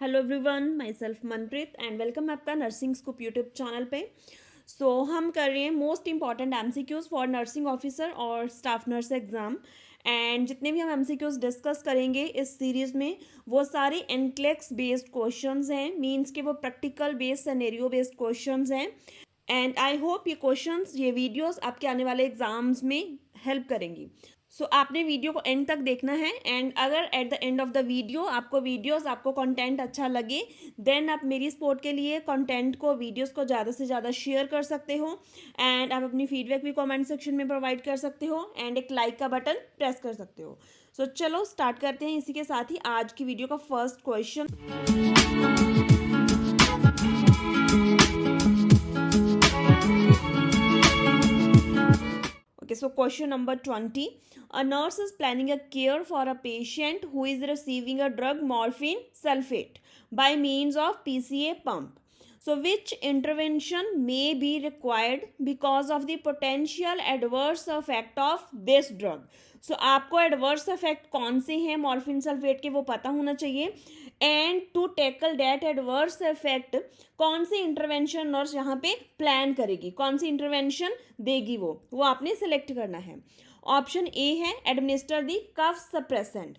Hello everyone, my self Manpreet and welcome आपका nursing scoop YouTube channel पे। हम कर रहे हैं most important MCQs for nursing officer और स्टाफ नर्स एग्ज़ाम। एंड जितने भी हम एमसीक्यूज़ डिस्कस करेंगे इस सीरीज़ में वो सारे एनक्लेक्स बेस्ड क्वेश्चंस हैं, मीन्स के वो practical based scenario based questions हैं। एंड आई होप ये वीडियोस आपके आने वाले एग्जाम्स में हेल्प करेंगी। आपने वीडियो को एंड तक देखना है एंड अगर at the end of the video आपको कंटेंट अच्छा लगे देन आप मेरी सपोर्ट के लिए कंटेंट को वीडियोस को ज़्यादा से ज़्यादा शेयर कर सकते हो एंड आप अपनी फीडबैक भी कमेंट सेक्शन में प्रोवाइड कर सकते हो एंड एक लाइक का बटन प्रेस कर सकते हो। चलो स्टार्ट करते हैं। इसी के साथ ही आज की वीडियो का first question. Okay, so question number 20. A nurse is planning a care for a patient who is receiving a drug morphine sulfate by means of PCA pump. So, which intervention may be required because of the potential adverse effect of this drug? आपको adverse effect कौन से हैं morphine sulphate के वो पता होना चाहिए and to tackle that adverse effect कौन सी इंटरवेंशन नर्स यहाँ पे प्लान करेगी, कौन सी इंटरवेंशन देगी वो आपने सेलेक्ट करना है। ऑप्शन ए है एडमिनिस्टर दी कफ सप्रेसेंट।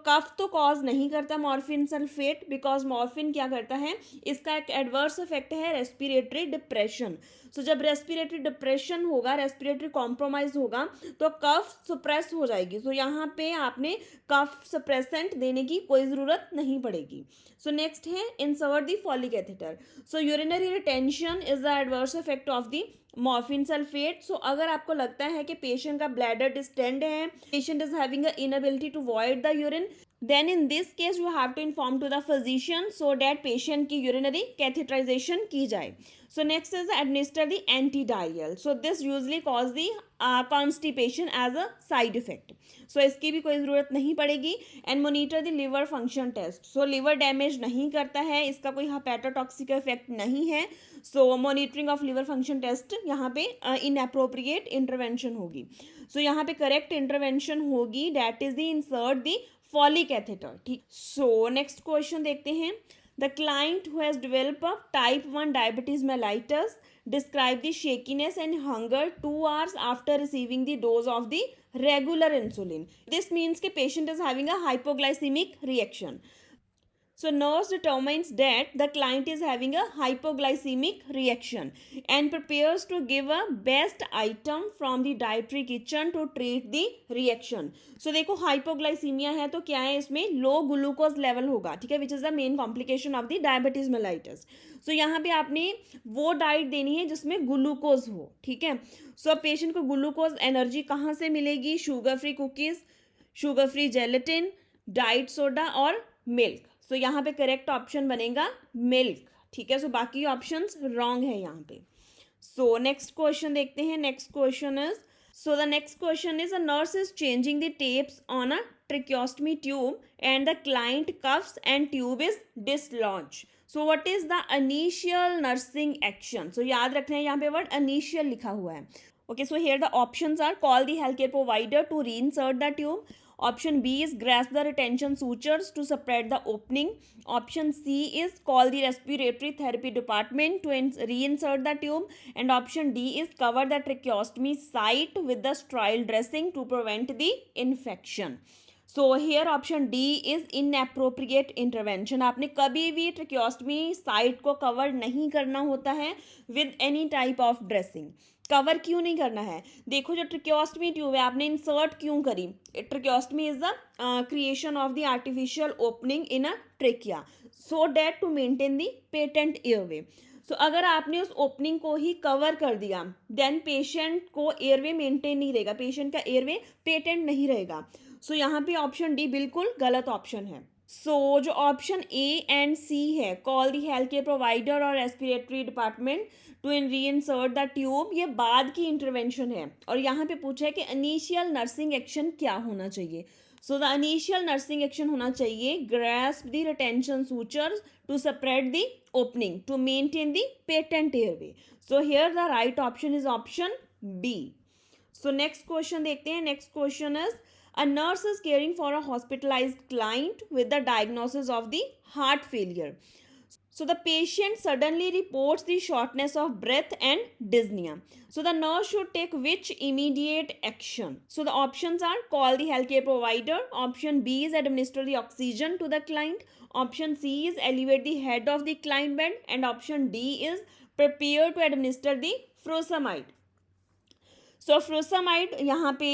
कफ तो कॉज नहीं करता मॉर्फिन सल्फेट बिकॉज मॉर्फिन क्या करता है, इसका एक एडवर्स इफेक्ट है रेस्पिरेटरी डिप्रेशन। जब रेस्पिरेटरी डिप्रेशन होगा, रेस्पिरेटरी कॉम्प्रोमाइज होगा तो कफ सप्रेस हो जाएगी। यहाँ पे आपने कफ सप्रेसेंट देने की कोई ज़रूरत नहीं पड़ेगी। नेक्स्ट है insert the Foley catheter. Urinary retention is the adverse effect of the morphine sulphate. अगर आपको लगता है कि पेशेंट का ब्लैडर डिस्टेंड है, patient is having a inability to void the urine, then in this case you have to inform to the physician so that patient की urinary catheterization की जाए। Next is administer the antidiarrheal. This usually cause the constipation as a side effect. इसकी भी कोई ज़रूरत नहीं पड़ेगी। and monitor the liver function test. liver damage नहीं करता है, इसका कोई hepatotoxic effect नहीं है। monitoring of liver function test यहाँ पे inappropriate intervention होगी। यहाँ पे correct intervention होगी that is the insert the Foley catheter. ठीक, नेक्स्ट क्वेश्चन देखते हैं। The client who has develop type 1 diabetes mellitus describe the shakiness and hunger 2 hours after receiving the dose of the regular insulin. This means के patient is having a hypoglycemic reaction. Nurse determines that the client is having a hypoglycemic reaction and prepares to give a best item from the dietary kitchen to treat the reaction. देखो hypoglycaemia है तो क्या है, इसमें लो glucose level होगा, ठीक है, which is the main complication of the diabetes mellitus. यहाँ पे आपने वो डाइट देनी है जिसमें ग्लूकोज हो, ठीक है। अब पेशेंट को ग्लूकोज एनर्जी कहाँ से मिलेगी? Sugar free cookies, sugar free gelatin, diet soda और मिल्क। यहाँ पे करेक्ट ऑप्शन बनेगा मिल्क, ठीक है। बाकी ऑप्शंस रॉन्ग है यहाँ पे। नेक्स्ट क्वेश्चन देखते हैं। Next question is a nurse is changing the tapes on a tracheostomy tube and the client coughs and tube is dislodged. What is the initial nursing action? याद रखना है यहाँ पे वर्ड इनिशियल लिखा हुआ है। Okay, here the options are call the health care provider to reinsert the tube. Option B is grasp the retention sutures to separate the opening. Option C is call the respiratory therapy department to reinsert the tube. And option D is cover the tracheostomy site with the sterile dressing to prevent the infection. Here option D is inappropriate intervention. आपने कभी भी tracheostomy site को cover नहीं करना होता है with any type of dressing. Cover क्यों नहीं करना है? देखो, जो ट्रिक्योस्टमी ट्यूब है आपने इंसर्ट क्यों करी? Tracheostomy is the creation of the artificial opening in a trachea so that to maintain the patent airway. अगर आपने उस ओपनिंग को ही कवर कर दिया देन पेशेंट को एयरवे मेंटेन नहीं रहेगा, पेशेंट का एयरवे पेटेंट नहीं रहेगा। यहाँ पे ऑप्शन डी बिल्कुल गलत ऑप्शन है। जो ऑप्शन ए एंड सी है, call the health care provider और respiratory department to reinsert the tube, ये बाद की इंटरवेंशन है। और यहाँ पे पूछा है कि इनिशियल नर्सिंग एक्शन क्या होना चाहिए। द इनिशियल नर्सिंग एक्शन होना चाहिए grasp the retention sutures to separate the opening to maintain the patent airway. Here the right option is option B. Next question देखते हैं। Next question is A nurse is caring for a hospitalized client with the diagnosis of the heart failure. So the patient suddenly reports the shortness of breath and dyspnea. So the nurse should take which immediate action? So the options are call the healthcare provider. Option B is administer the oxygen to the client. Option C is elevate the head of the client bed. And option D is prepare to administer the furosemide. सो फ्रोसामाइड यहाँ पे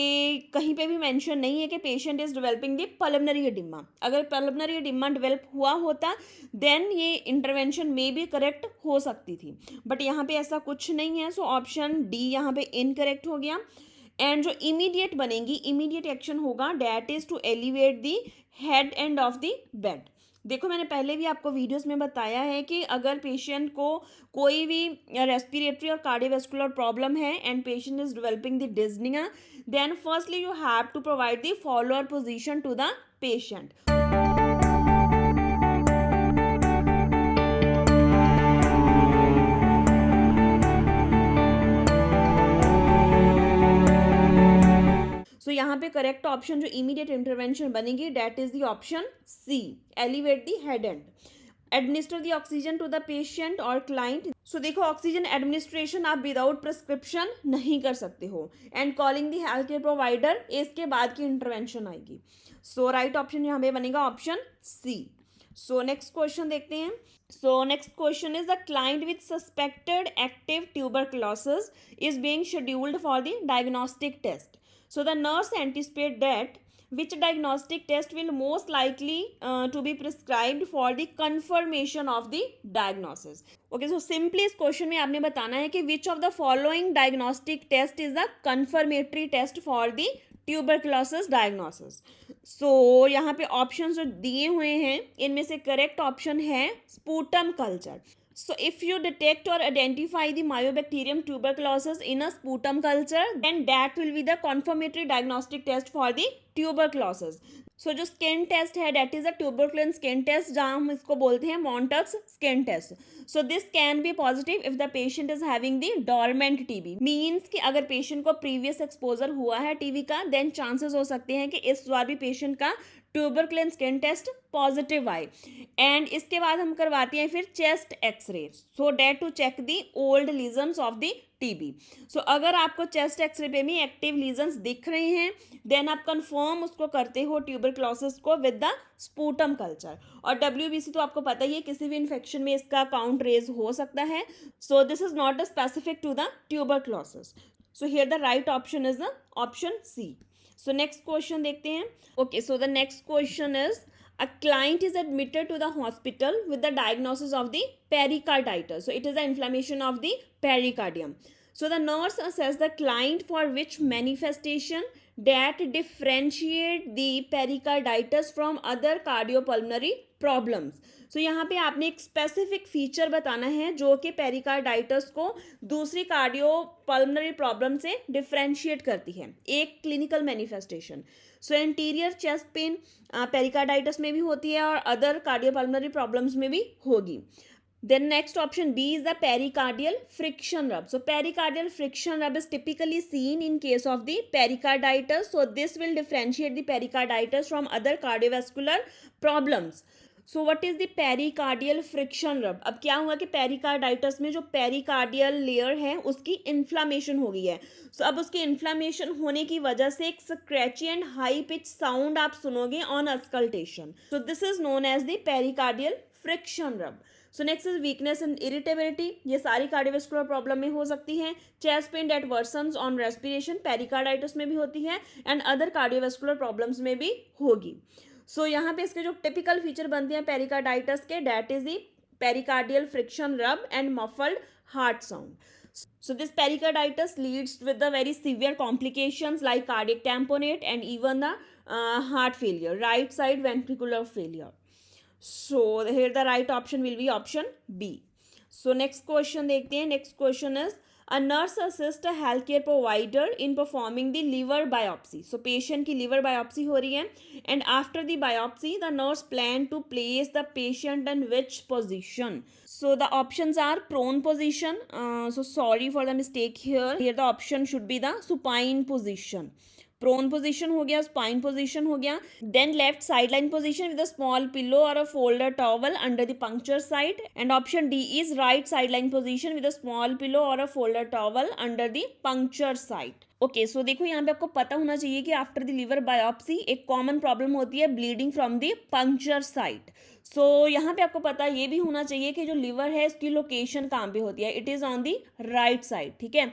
कहीं पे भी mention नहीं है कि patient is developing the pulmonary oedema. अगर pulmonary oedema develop हुआ होता देन ये इंटरवेंशन में भी करेक्ट हो सकती थी, बट यहाँ पे ऐसा कुछ नहीं है. सो ऑप्शन डी यहाँ पे इनकरेक्ट हो गया. एंड जो इमीडिएट बनेगी, इमीडिएट एक्शन होगा that is to elevate the head end of the bed. देखो मैंने पहले भी आपको वीडियोस में बताया है कि अगर पेशेंट को कोई भी रेस्पिरेटरी और कार्डियोवैस्कुलर प्रॉब्लम है and patient is developing the dyspnea, then firstly you have to provide the Fowler position to the patient. So यहाँ पे करेक्ट ऑप्शन जो इमीडिएट इंटरवेंशन बनेगी that is the option C, elevate the head and administer the oxygen to the patient और client. So देखो oxygen administration आप without prescription नहीं कर सकते हो and calling the health care provider इसके बाद की इंटरवेंशन आएगी. सो राइट ऑप्शन यहाँ पे बनेगा option C. So next question देखते हैं. So next question is, the client with suspected active tuberculosis is being scheduled for the diagnostic test. So the nurse anticipates that which diagnostic test will most likely to be prescribed for the confirmation of the diagnosis. Okay, so simply इस question में आपने बताना है कि which of the following diagnostic test is the confirmatory test for the tuberculosis diagnosis. So यहाँ पे option जो दिए हुए हैं इनमें से करेक्ट ऑप्शन है sputum culture. So if you detect or identify the Mycobacterium tuberculosis in a sputum culture, then that will be the confirmatory diagnostic test for the tuberculosis. So जो स्किन टेस्ट है that is a tuberculin skin test, जहाँ हम इसको बोलते हैं Montauk's skin test. So this can be positive if the patient is having the dormant TB. Means कि अगर patient को previous exposure हुआ है TB का, then chances हो सकते हैं कि इस बार भी पेशेंट का ट्यूबरक्लिन स्किन टेस्ट पॉजिटिव आए. एंड इसके बाद हम करवाते हैं फिर chest X-ray so that to check the old lesions of the TB. So अगर आपको चेस्ट एक्सरे पे भी एक्टिव लीजन्स दिख रहे हैं देन आप कंफर्म उसको करते हो ट्यूबरक्लोसिस को विद द स्पूटम कल्चर. और WBC तो आपको पता ही है किसी भी इन्फेक्शन में इसका काउंट रेज हो सकता है. So this is not specific to the tuberculosis. So here the right option is the option C. So next question देखते हैं. Okay, so the next question is, a client is admitted to the hospital with the diagnosis of the pericarditis. So it is the inflammation of the pericardium. So the nurse assess the client for which manifestation that differentiate the pericarditis from other cardiopulmonary problems. सो यहाँ पे आपने एक specific feature बताना है जो कि pericarditis को दूसरी कार्डियो पल्मनरी प्रॉब्लम से डिफ्रेंशिएट करती है, एक क्लिनिकल मैनिफेस्टेशन. सो एंटीरियर चेस्ट पेन पेरिकार्डाइटिस में भी होती है और अदर कार्डियो पल्मनरी प्रॉब्लम्स में भी होगी. Then next option B is the pericardial friction rub. So pericardial friction rub is typically seen in case of the pericarditis. So this will differentiate the pericarditis from other cardiovascular problems. So what is the pericardial friction रब. अब क्या हुआ कि pericarditis में जो pericardial layer है उसकी inflammation हो गई है. सो अब उसकी इन्फ्लामेशन होने की वजह से एक scratchy and high pitch sound आप सुनोगे on auscultation. So this is known as the pericardial friction rub. So next is weakness and irritability. ये सारी कार्डियोवैस्कुलर प्रॉब्लम में हो सकती है. Chest pain that worsens on respiration pericarditis में भी होती है एंड अदर कार्डियोवैस्कुलर प्रॉब्लम्स में भी होगी. सो यहाँ पे इसके जो टिपिकल फीचर बनते हैं पेरिकार्डाइटिस के that is the pericardial friction rub and muffled heart sound. So this pericarditis leads with the very severe complications like cardiac tamponade and even the heart failure, right side ventricular failure. So here the right option will be option B. So next question देखते हैं. Next question is, a nurse assists a healthcare provider in performing the liver biopsy. So patient की liver biopsy हो रही है and after the biopsy the nurse plan to place the patient in which position. So the options are prone position. So sorry for the mistake here. Here the option should be the supine position. Prone position हो गया, spine position हो गया, then left side lying position with a small pillow और a folded towel under the puncture side, and option D is right side lying position with a small pillow और a folded towel under the puncture side. Okay, so देखो यहाँ पे आपको पता होना चाहिए कि आफ्टर द लिवर बायोप्सी एक कॉमन प्रॉब्लम होती है bleeding from the puncture site. So यहाँ पे आपको पता ये भी होना चाहिए कि जो लिवर है इसकी लोकेशन कहाँ पे होती है, it is on the right side. ठीक है,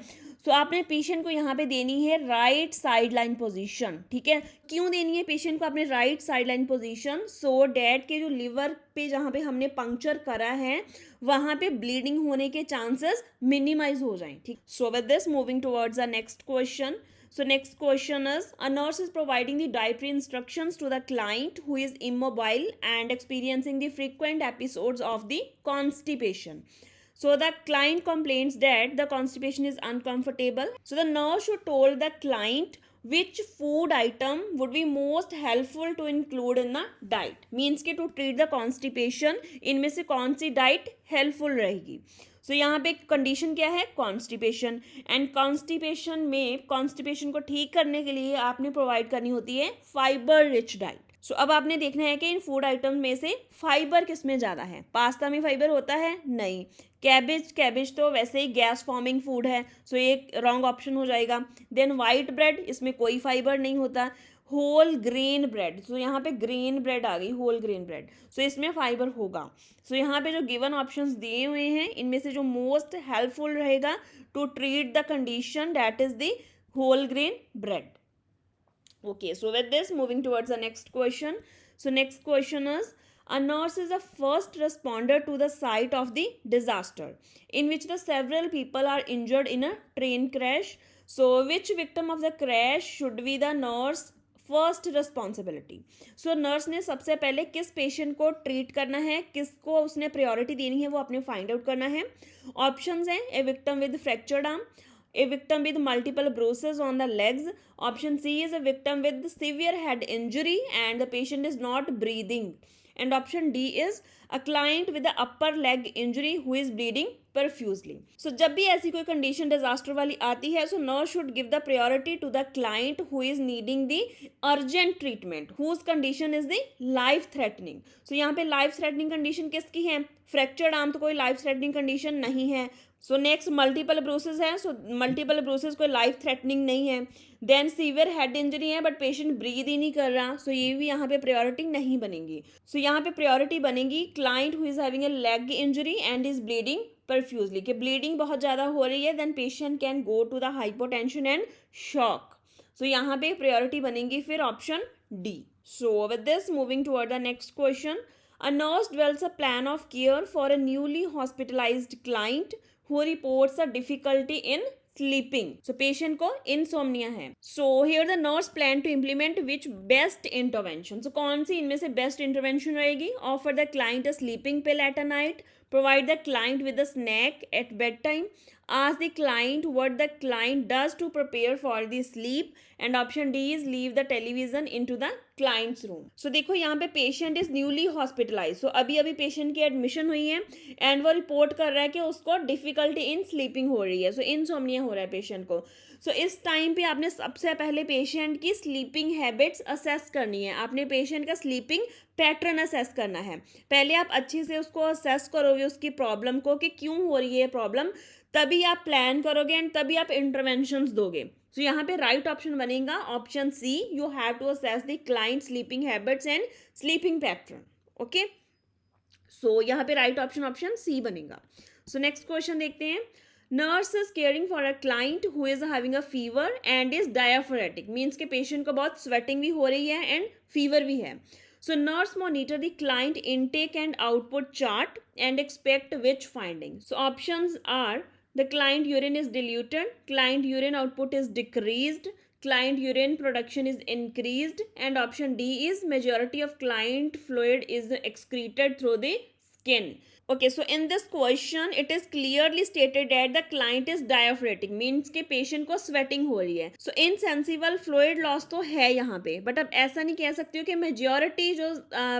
सो आपने पेशेंट को यहाँ पे देनी है राइट साइड लाइन पोजीशन। ठीक है, क्यों देनी है पेशेंट को आपने right side lying position? So that के जो लिवर पे जहाँ पे हमने पंक्चर करा है वहाँ पे ब्लीडिंग होने के चांसेस मिनिमाइज हो जाएं। ठीक, सो with this moving towards the next question. So next question is, a nurse is providing the dietary instructions to the client who is immobile and experiencing the frequent episodes of the constipation. So the client complains that the constipation is uncomfortable. So the nurse should told the client which food item would be most helpful to include in the diet. Means कि to treat the constipation इनमें से कौन सी diet helpful रहेगी. सो यहाँ पे condition क्या है, constipation, and constipation में कॉन्स्टिपेशन को ठीक करने के लिए आपने प्रोवाइड करनी होती है फाइबर रिच डाइट. सो अब आपने देखना है कि इन फूड आइटम में से फाइबर किस में ज़्यादा है. पास्ता में फाइबर होता है? नहीं. कैबेज तो वैसे ही गैस फॉर्मिंग फूड है, सो ये रॉन्ग ऑप्शन हो जाएगा. देन वाइट ब्रेड, इसमें कोई फाइबर नहीं होता. होल ग्रेन ब्रेड, सो यहाँ पे ग्रेन ब्रेड आ गई, होल ग्रेन ब्रेड, सो इसमें फाइबर होगा. सो यहाँ पे जो गिवन ऑप्शंस दिए हुए हैं इनमें से जो मोस्ट हेल्पफुल रहेगा to treat the condition that is the whole grain bread. Okay, so with this, moving towards the next question. So next question is, a nurse is the first responder to the site of the disaster in which the several people are injured in a train crash. So which victim of the crash should be the nurse first responsibility? So nurse ने सबसे पहले किस patient को treat करना है, किसको उसने priority देनी है, वो आपने फाइंड आउट करना है. ऑप्शंस हैं, a victim with fractured arm, a victim with multiple bruises on the legs. Option C is a victim with severe head injury and the patient is not breathing. And option D is a client with the upper leg injury who is bleeding profusely. So जब भी ऐसी कोई condition disaster वाली आती है, so nurse should give the priority to the client who is needing the urgent treatment, whose condition is the life threatening. So यहाँ पे life threatening condition किसकी है? फ्रैक्चर्ड आर्म तो कोई लाइफ थ्रेटनिंग कंडीशन नहीं है. सो नेक्स्ट मल्टीपल ब्रूसेस है, so multiple bruises कोई लाइफ थ्रेटनिंग नहीं है. देन सीवियर हेड इंजरी है बट पेशेंट ब्रीद ही नहीं कर रहा, सो ये भी यहाँ पे प्रायोरिटी नहीं बनेगी. सो यहाँ पे प्रायोरिटी बनेगी client who is having a leg injury and is bleeding profusely, कि ब्लीडिंग बहुत ज़्यादा हो रही है, then patient can go to the hypotension and shock. So यहाँ पे प्रायोरिटी बनेगी फिर option D. So with this moving toward the next question. A nurse develops a plan of care for a newly hospitalized client who reports a difficulty in sleeping. So patient को insomnia है. So here the nurse plan to implement which best intervention. So कौन सी इनमें से best intervention रहेगी? Offer the client a sleeping pill at a night. Provide the client with a snack at bedtime. Ask the client what the client does to prepare for the sleep. And option D is leave the television into the client's room. So देखो यहाँ पे patient is newly hospitalized. So अभी अभी patient की admission हुई है and वो report कर रहा है कि उसको difficulty in sleeping हो रही है. So insomnia हो रहा है patient को. सो इस टाइम पे आपने सबसे पहले पेशेंट की स्लीपिंग हैबिट्स असेस करनी है. आपने पेशेंट का स्लीपिंग पैटर्न असेस करना है. पहले आप अच्छे से उसको असेस करोगे उसकी प्रॉब्लम को कि क्यों हो रही है प्रॉब्लम, तभी आप प्लान करोगे एंड तभी आप इंटरवेंशंस दोगे. सो यहाँ पे राइट ऑप्शन बनेगा option C. You have to assess the client sleeping habits and sleeping pattern. Okay, so यहाँ पे राइट ऑप्शन सी बनेगा. सो नेक्स्ट क्वेश्चन देखते हैं. Nurse is caring for a client who is having a fever and is diaphoretic. Means के patient को बहुत sweating भी हो रही है एंड फीवर भी है. So nurse monitor the client intake and output chart and expect which findings. So options are the client urine is diluted, client urine output is decreased, client urine production is increased, and option D is majority of client fluid is excreted through the skin. Okay, so in this question it is clearly stated that the client is diaphoretic, means के patient को sweating हो रही है. So insensible fluid loss तो है यहाँ पे, but अब ऐसा नहीं कह सकती हो कि majority जो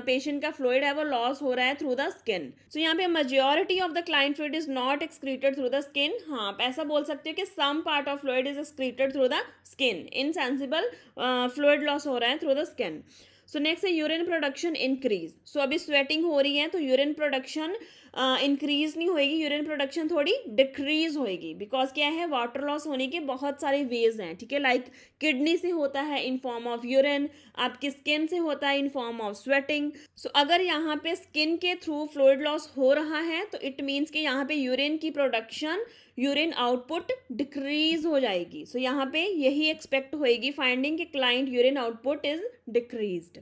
patient का fluid है वो loss हो रहा है through the skin. So यहाँ पे majority of the client fluid is not excreted through the skin. हाँ, आप ऐसा बोल सकते हो कि some part of fluid is excreted through the skin. Insensible fluid loss हो रहा है through the skin. So next है यूरिन प्रोडक्शन इंक्रीज. सो अभी स्वेटिंग हो रही है तो यूरिन प्रोडक्शन इंक्रीज नहीं होएगी, यूरिन प्रोडक्शन थोड़ी डिक्रीज होएगी. बिकॉज क्या है, वाटर लॉस होने के बहुत सारे वेज हैं. ठीक है, लाइक किडनी से होता है इन फॉर्म ऑफ यूरिन, आपकी स्किन से होता है इन फॉर्म ऑफ स्वेटिंग. सो अगर यहाँ पे स्किन के थ्रू फ्लूइड लॉस हो रहा है तो इट मीन्स कि यहाँ पे यूरिन की प्रोडक्शन, यूरिन आउटपुट डिक्रीज हो जाएगी. सो यहाँ पे यही एक्सपेक्ट होएगी फाइंडिंग कि client urine output is decreased.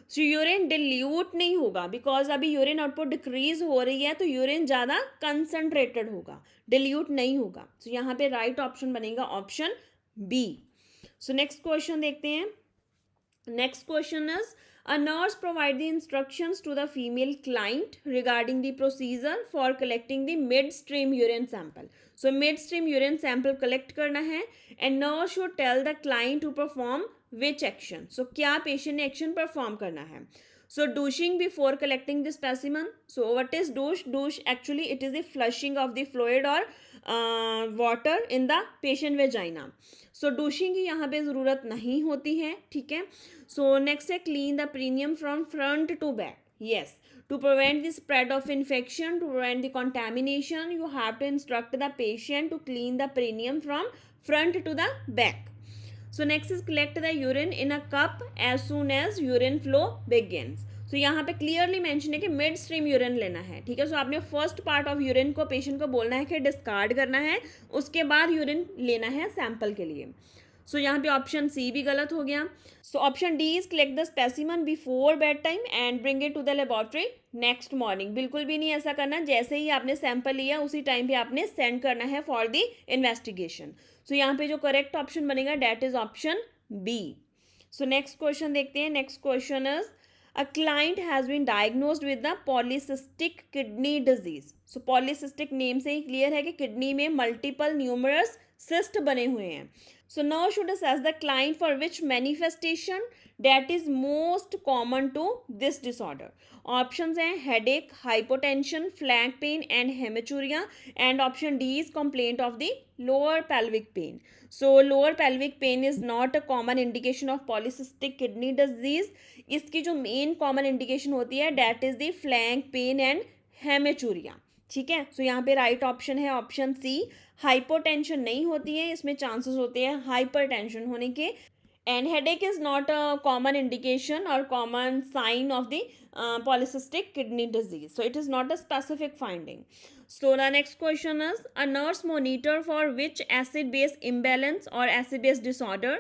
So urine dilute नहीं होगा बिकॉज अभी यूरिन आउटपुट डिक्रीज हो रही है तो यूरिन ज़्यादा कंसनट्रेटेड होगा, डिल्यूट नहीं होगा. सो यहाँ पे राइट ऑप्शन बनेगा option B. So next question देखते हैं. Next question is a nurse provide the instructions to the female client regarding the procedure for collecting the midstream urine sample. So midstream urine sample collect करना है and nurse should tell the client to perform which action. So क्या patient ने action perform करना है. So douching before collecting the specimen. So what is douche? Douche actually it is the flushing of the fluid or water in the patient vagina. So douching की यहाँ पे ज़रूरत नहीं होती है. ठीक है. So next है clean the perineum from front to back. Yes. To prevent the spread of infection, to prevent the contamination, you have to instruct the patient to clean the perineum from front to the back. So next is collect the urine in a cup as soon as urine flow begins. So यहाँ पे clearly mention है कि mid stream urine लेना है. ठीक है. सो आपने first part of urine को पेशेंट को बोलना है कि डिस्कार्ड करना है, उसके बाद यूरिन लेना है सैंपल के लिए. सो यहाँ पे ऑप्शन सी भी गलत हो गया. So option D is collect the specimen before bed time and bring it to the laboratory next morning. बिल्कुल भी नहीं ऐसा करना. जैसे ही आपने सैंपल लिया उसी टाइम पे आपने सेंड करना है फॉर द इन्वेस्टिगेशन. सो यहाँ पे जो करेक्ट ऑप्शन बनेगा that is option B. So next question देखते हैं. Next question is a client has been diagnosed with the polycystic kidney disease. So polycystic name से ही clear है कि kidney में multiple numerous cyst बने हुए हैं. So now should assess the client for which manifestation that is most common to this disorder. Options हैं headache, hypotension, flank pain and hematuria, and option D is complaint of the lower pelvic pain. So lower pelvic pain is not a common indication of polycystic kidney disease. इसकी जो main common indication होती है that is the flank pain and haematuria. ठीक है. So यहाँ पे right option है option C. Hypotension नहीं होती है, इसमें चांसेस होते हैं हाइपरटेंशन होने के. And headache is not a common indication और common sign of the polycystic kidney disease. So it is not a specific finding. So the next question is a nurse monitor for which acid base imbalance or acid base disorder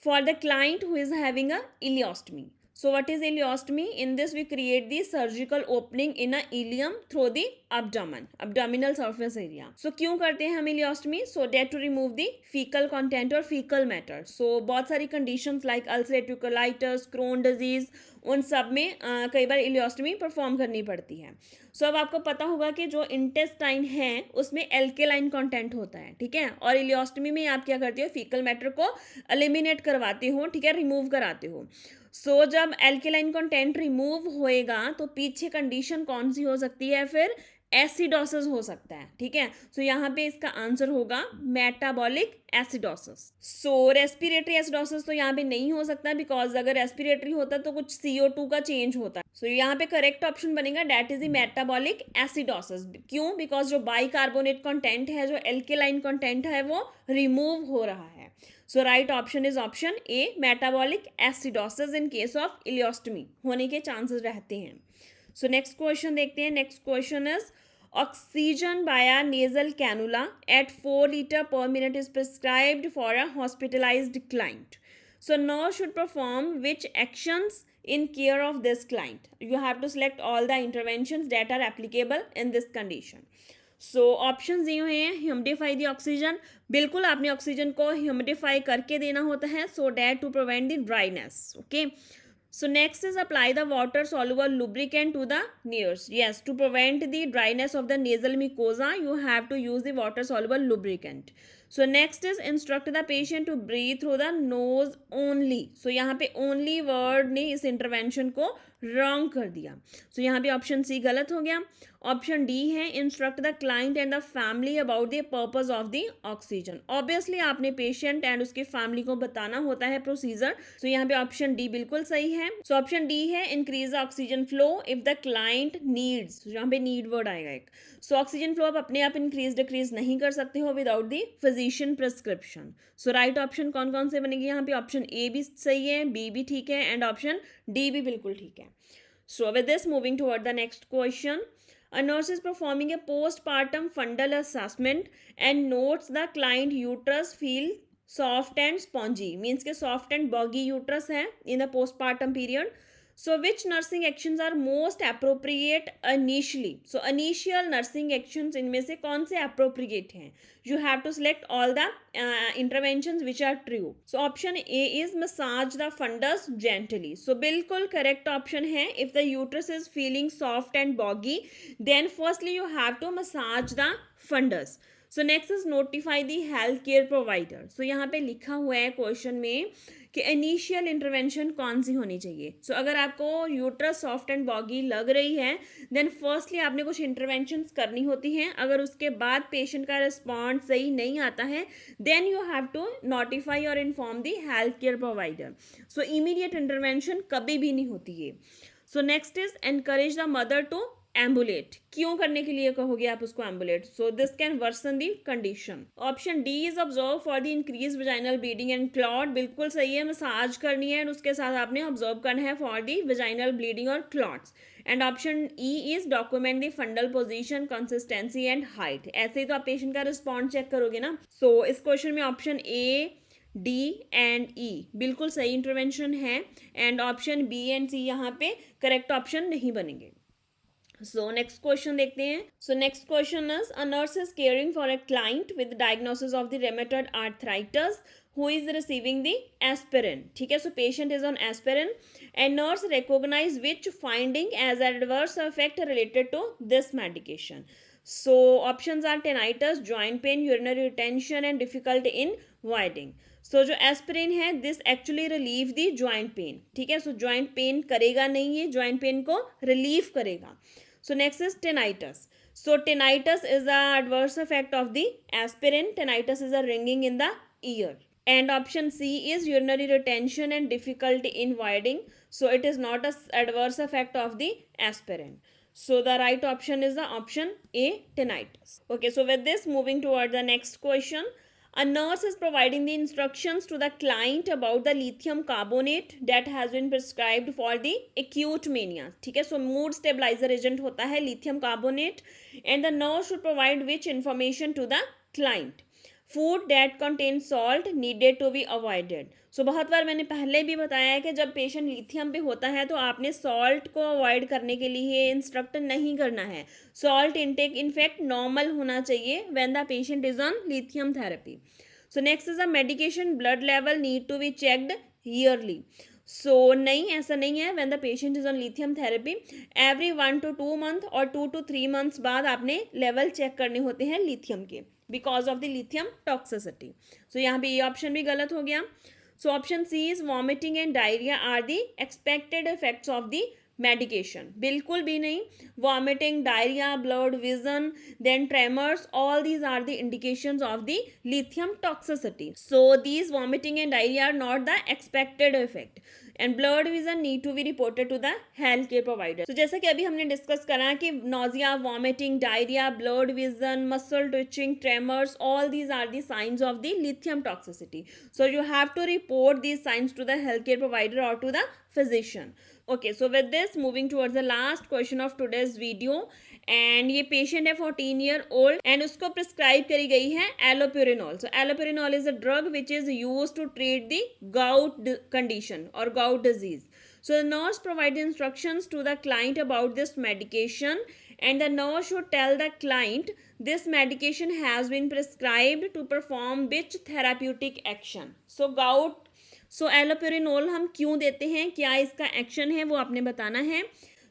for the client who is having a ileostomy. So what is ileostomy? In this we create the surgical opening in a ileum through the abdomen, abdominal surface area. So क्यों करते हैं हम ileostomy? So that to remove the fecal content or fecal matter. So बहुत सारी conditions like ulcerative colitis, Crohn disease, उन सब में कई बार इलियोस्टमी परफॉर्म करनी पड़ती है. सो अब आपको पता होगा कि जो इंटेस्टाइन है उसमें एल्केलाइन कंटेंट होता है. ठीक है. और इलियोस्टमी में आप क्या करते हो, फीकल मैटर को एलिमिनेट करवाते हो. ठीक है, रिमूव कराते हो. सो जब एल्केलाइन कंटेंट रिमूव होएगा तो पीछे कंडीशन कौन सी हो सकती है, फिर एसिडोसिस हो सकता है. ठीक है. सो यहाँ पे इसका आंसर होगा मेटाबॉलिक एसिडोसिस. सो रेस्पिरेटरी एसिडोसिस तो यहाँ पे नहीं हो सकता बिकॉज अगर रेस्पिरेटरी होता तो कुछ CO2 का चेंज होता. सो यहाँ पे करेक्ट ऑप्शन बनेगा that is the metabolic acidosis. क्यों? बिकॉज जो बाइकार्बोनेट कंटेंट है, जो एल्केलाइन कंटेंट है, वो रिमूव हो रहा है. So right option is option A. Metabolic acidosis in case of ileostomy होने के चांसेस रहते हैं. सो नेक्स्ट क्वेश्चन देखते हैं. Next question is oxygen via nasal cannula at 4 liters per minute is prescribed for a hospitalized client. So nurse should perform which actions in care of this client? You have to select all the interventions that are applicable in this condition. So option ये हैं humidify the oxygen. बिल्कुल आपने oxygen को humidify करके देना होता है so that to prevent the dryness. Okay. So next is apply the water soluble lubricant to the nares. Yes, to prevent the dryness of the nasal mucosa, you have to use the water soluble lubricant. So next is instruct the patient to breathe through the nose only. So यहाँ पे only word ने इस intervention को wrong कर दिया. So यहाँ पे option C गलत हो गया. ऑप्शन डी है instruct the client and the family about the purpose of the oxygen. Obviously आपने पेशेंट एंड उसके फैमिली को बताना होता है प्रोसीजर. सो यहाँ पे ऑप्शन डी बिल्कुल सही है. सो ऑप्शन डी है increase the oxygen flow if the client needs. यहाँ पे नीड वर्ड आएगा एक. सो ऑक्सीजन फ्लो आप अपने आप इंक्रीज डिक्रीज नहीं कर सकते हो without the physician prescription. So right option कौन कौन से बनेंगे यहाँ पे? ऑप्शन ए भी सही है, बी भी ठीक है एंड ऑप्शन डी भी बिल्कुल ठीक है. सो with this moving toward the next question. A nurse is performing a postpartum fundal assessment and notes the client uterus feel soft and spongy. Means के soft and boggy uterus है in the postpartum period. So which nursing actions are most appropriate initially? So initial nursing actions इनमें से कौन से appropriate हैं? You have to select all the interventions which are true. So option A is massage the fundus gently. So बिल्कुल correct option है. If the uterus is feeling soft and boggy, then firstly you have to massage the fundus. So next is notify the health care provider. So यहाँ पे लिखा हुआ है question में कि initial intervention कौन सी होनी चाहिए. सो अगर आपको यूट्रस सॉफ्ट एंड बॉगी लग रही है देन फर्स्टली आपने कुछ इंटरवेंशंस करनी होती हैं. अगर उसके बाद पेशेंट का रिस्पॉन्स सही नहीं आता है then you have to notify और inform the health care provider. So immediate intervention कभी भी नहीं होती है. So next is encourage the mother to ambulate. क्यों करने के लिए कहोगे आप उसको ambulate? So this can worsen the condition. Option D is observe for the increase vaginal bleeding and clot. बिल्कुल सही है. मसाज करनी है और उसके साथ आपने ऑब्जर्व करना है फॉर दी विजाइनल ब्लीडिंग और clots. And option E is document the फंडल position consistency and height. ऐसे ही तो आप पेशेंट का रिस्पॉन्स चेक करोगे ना. सो इस क्वेश्चन में ऑप्शन ए, डी एंड ई बिल्कुल सही इंटरवेंशन है एंड ऑप्शन बी एंड सी यहाँ पे करेक्ट ऑप्शन नहीं बनेंगे. So next question देखते हैं. So next question is a nurse is caring for a client with diagnosis of the rheumatoid arthritis who is receiving the aspirin. ठीक है. So patient is on aspirin and nurse recognize which finding as adverse effect related to this medication. So options are tinnitus, joint pain, urinary retention and difficulty in voiding. So जो aspirin है this actually relieve the joint pain. ठीक है. सो joint pain करेगा नहीं, ये joint pain को relieve करेगा. So next is tinnitus. So tinnitus is the adverse effect of the aspirin. Tinnitus is a ringing in the ear. And option C is urinary retention and difficulty in voiding. So it is not a adverse effect of the aspirin. So the right option is the option A, tinnitus. Okay, so with this moving toward the next question. A nurse is providing the instructions to the client about the lithium carbonate that has been prescribed for the acute mania. ठीक है. So mood stabilizer agent होता है lithium carbonate and the nurse should provide which information to the client. Food that contains salt needed to be avoided. So बहुत बार मैंने पहले भी बताया है कि जब पेशेंट लिथियम पे होता है तो आपने सॉल्ट को अवॉइड करने के लिए इंस्ट्रक्ट नहीं करना है. सॉल्ट इनटेक इनफैक्ट नॉर्मल होना चाहिए when the patient is on lithium therapy. So next is a medication blood level need to be checked yearly. So नहीं, ऐसा नहीं है. When the patient is on lithium therapy every 1 to 2 month और 2 to 3 months बाद आपने level check करने होते हैं लिथियम के because of the lithium toxicity. So यहाँ पे ये ऑप्शन भी गलत हो गया. So option C is vomiting and diarrhea are the expected effects of the medication. बिल्कुल भी नहीं. Vomiting, diarrhea, blurred vision, then tremors, all these are the indications of the lithium toxicity. So these vomiting and diarrhea are not the expected effect. And blurred vision need to be reported to the health care provider. So जैसा कि अभी हमने discuss करा कि nausea, vomiting, diarrhea, blurred vision, muscle twitching, tremors, all these are the signs of the lithium toxicity. So you have to report these signs to the healthcare provider or to the physician. Okay, so with this moving towards the last question of today's video. And ये patient है 14 year old एंड उसको prescribe करी गई है allopurinol. So allopurinol is a drug which is use to treat the gout condition और gout disease. So the nurse provide instructions to the client about this medication and the nurse should tell the client this medication has been prescribed to perform which therapeutic action. So gout सो एलोपेरिनोल हम क्यों देते हैं, क्या इसका action है, वो आपने बताना है.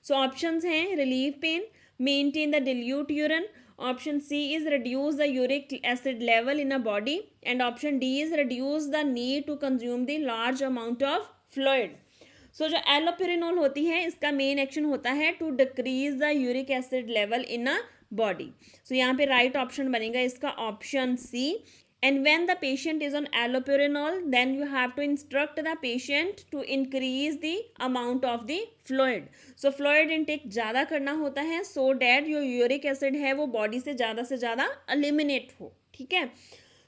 सो ऑप्शंस हैं relieve pain, maintain the dilute urine, option C is reduce the uric acid level in a body, and option D is reduce the need to consume the large amount of fluid. So जो allopurinol होती है इसका main action होता है to decrease the uric acid level in a body. So यहाँ पे right option बनेगा इसका option C. And when the patient is on allopurinol, then you have to instruct the patient to increase the amount of the fluid. So fluid intake ज़्यादा करना होता है so that your uric acid है वो body से ज़्यादा eliminate हो. ठीक है.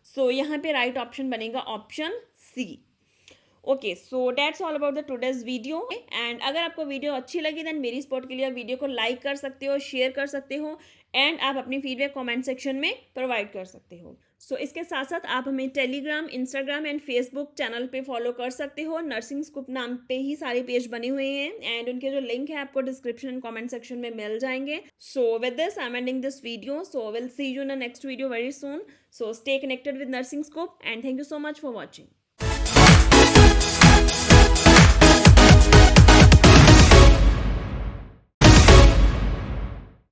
So यहाँ पे right option बनेगा option C. Okay so that's all about the today's video. And अगर आपको वीडियो अच्छी लगी देन मेरी सपोर्ट के लिए वीडियो को लाइक कर सकते हो, शेयर कर सकते हो, एंड आप अपनी फीडबैक कमेंट सेक्शन में प्रोवाइड कर सकते हो. सो इसके साथ साथ आप हमें Telegram, Instagram and Facebook channel पे फॉलो कर सकते हो. नर्सिंग स्कूप नाम पे ही सारे पेज बने हुए हैं एंड उनके जो लिंक है आपको डिस्क्रिप्शन एंड कमेंट सेक्शन में मिल जाएंगे. सो with this I am ending this video. So will see you in the next video very soon. So stay connected with nursing scoop and thank you so much for watching.